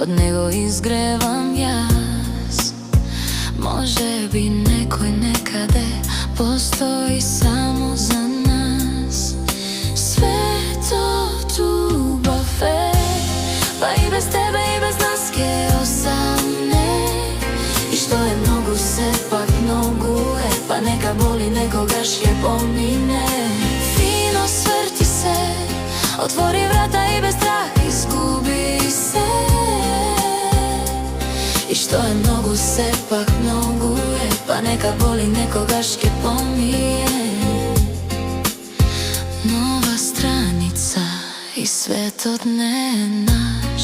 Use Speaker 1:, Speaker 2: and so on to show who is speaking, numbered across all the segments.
Speaker 1: od nego izgrevam jas. Može bi nekoj nekade postoji samo za nas. Sve to tubafe, pa i bez tebe i bez nas keo sam ne. I što je mnogo se pak mnoguje, pa neka boli nekoga ške pomine. Fino svrti se, otvori vrata i bez strah izgubi se. I što je mnogo se pak mnoguje, pa neka boli nekoga ške pomije. Nova stranica i svet od ne naš.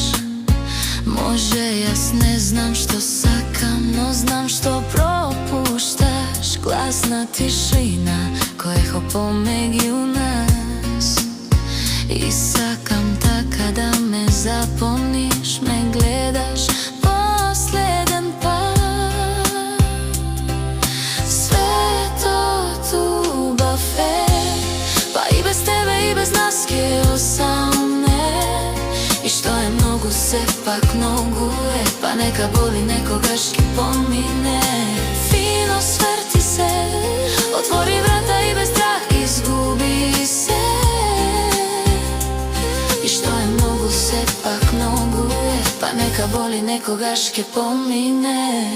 Speaker 1: Može jas ne znam što sakam, no znam što propuštaš. Glasna tišina koje pomegi u nas. I sakam tak kada me zapomniš, me gledaš posljedan put. Sve to tubafe, pa i bez tebe i bez nas keo sam ne. I što je mnogo se pak mnoguje, pa neka boli nekoga ške pomine. Fino svrti se, otvori vrata i bez strah izgubi se. I što je mnogo se pak mnoguje, pa neka boli nekoga ške pomine.